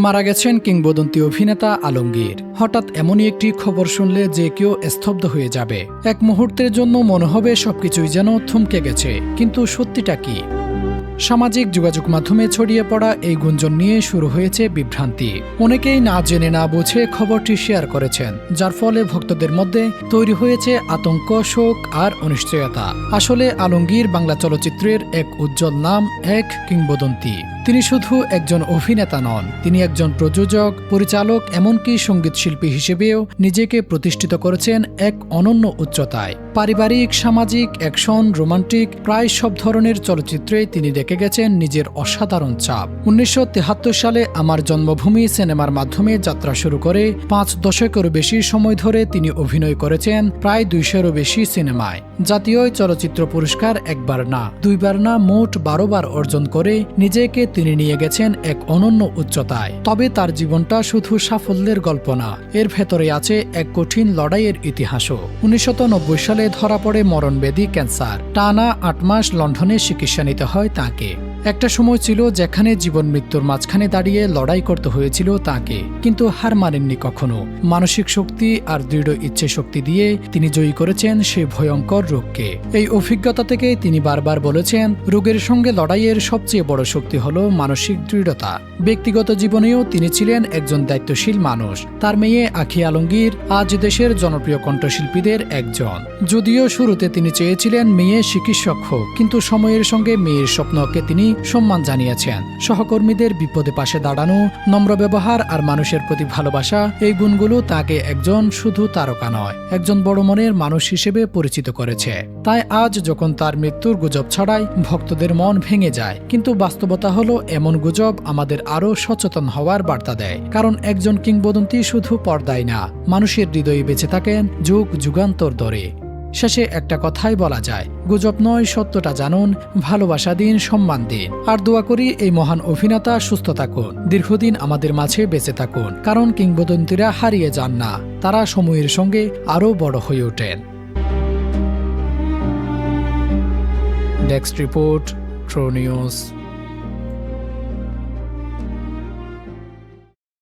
মারা গেছেন কিংবদন্তি অভিনেতা আলমগীর। হঠাৎ এমনই একটি খবর শুনলে যে কেউ স্তব্ধ হয়ে যাবে। এক মুহূর্তের জন্য মনে হবে সবকিছুই যেন থমকে গেছে। কিন্তু সত্যিটা কি? সামাজিক যোগাযোগ মাধ্যমে ছড়িয়ে পড়া এই গুঞ্জন নিয়ে শুরু হয়েছে বিভ্রান্তি। অনেকেই না জেনে না বুঝে খবরটি শেয়ার করেছেন, যার ফলে ভক্তদের মধ্যে তৈরি হয়েছে আতঙ্ক, শোক আর অনিশ্চয়তা। আসলে আলমগীর বাংলা চলচ্চিত্রের এক উজ্জ্বল নাম, এক কিংবদন্তি। তিনি শুধু একজন অভিনেতা নন, তিনি একজন প্রযোজক, পরিচালক, এমনকি সঙ্গীত শিল্পী হিসেবেও নিজেকে প্রতিষ্ঠিত করেছেন এক অনন্য উচ্চতায়। পারিবারিক, সামাজিক, অ্যাকশন, রোমান্টিক প্রায় সব ধরনের চলচ্চিত্রেই তিনি রেখে গেছেন নিজের অসাধারণ ছাপ। 1973 সালে আমার জন্মভূমি সিনেমার মাধ্যমে যাত্রা শুরু করে 5 দশকেরও বেশি সময় ধরে তিনি অভিনয় করেছেন প্রায় 200-এরও বেশি সিনেমায়। জাতীয় চলচ্চিত্র পুরস্কার একবার না, 2 বার না, মোট 12 বার অর্জন করে নিজেকে তিনি নিয়ে গেছেন এক অনন্য উচ্চতায়। তবে তার জীবনটা শুধু সাফল্যের গল্প না, এর ভেতরে আছে এক কঠিন লড়াইয়ের ইতিহাসও। 1990 সালে ধরা পড়ে মরণব্যাধি ক্যান্সার। টানা 8 মাস লন্ডনে চিকিৎসা নিতে হয় তাকে। একটা সময় ছিল যেখানে জীবন মৃত্যুর মাঝখানে দাঁড়িয়ে লড়াই করতে হয়েছিল তাকে, কিন্তু হার মানেননি কখনো। মানসিক শক্তি আর দৃঢ় ইচ্ছে শক্তি দিয়ে তিনি জয়ী করেছেন সেই ভয়ঙ্কর রোগকে। এই অভিজ্ঞতা থেকে তিনি বারবার বলেছেন, রোগের সঙ্গে লড়াইয়ের সবচেয়ে বড় শক্তি হল মানসিক দৃঢ়তা। ব্যক্তিগত জীবনেও তিনি ছিলেন একজন দায়িত্বশীল মানুষ। তার মেয়ে আঁখি আলমগীর আজ দেশের জনপ্রিয় কণ্ঠশিল্পীদের একজন। যদিও শুরুতে তিনি চেয়েছিলেন মেয়ে চিকিৎসক হোক, কিন্তু সময়ের সঙ্গে মেয়ের স্বপ্নকে তিনি সম্মান জানিয়েছেন। সহকর্মীদের বিপদে পাশে দাঁড়ানো, নম্র ব্যবহার আর মানুষের প্রতি ভালোবাসা, এই গুণগুলো তাকে একজন শুধু তারকা নয়, একজন বড় মনের মানুষ হিসেবে পরিচিত করেছে। তাই আজ যখন তার মৃত্যুর গুজব ছড়ায়, ভক্তদের মন ভেঙে যায়। কিন্তু বাস্তবতা হলো, এমন গুজব আমাদের আরও সচেতন হওয়ার বার্তা দেয়। কারণ একজন কিংবদন্তি শুধু পর্দায় না, মানুষের হৃদয়ে বেঁচে থাকেন যুগ যুগান্তর ধরে। শেষে একটা কথাই বলা যায়, গুজব নয়, সত্যটা জানুন, ভালোবাসা দিন, সম্মান দিন। আর দোয়া করি এই মহান অভিনেতা সুস্থ থাকুন, দীর্ঘদিন আমাদের মাঝে বেঁচে থাকুন। কারণ কিংবদন্তিরা হারিয়ে যান না, তারা সময়ের সঙ্গে আরও বড় হয়ে ওঠেন। Desk report, true news.